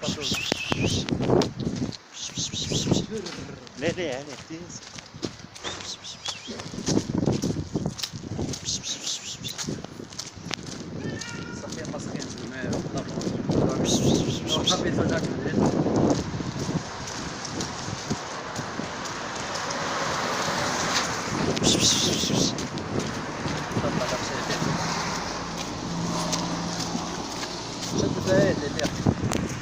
Kapatıyoruz. Nereye yani? Sakın baskı yapayım. Tamam. Kapatacak mı?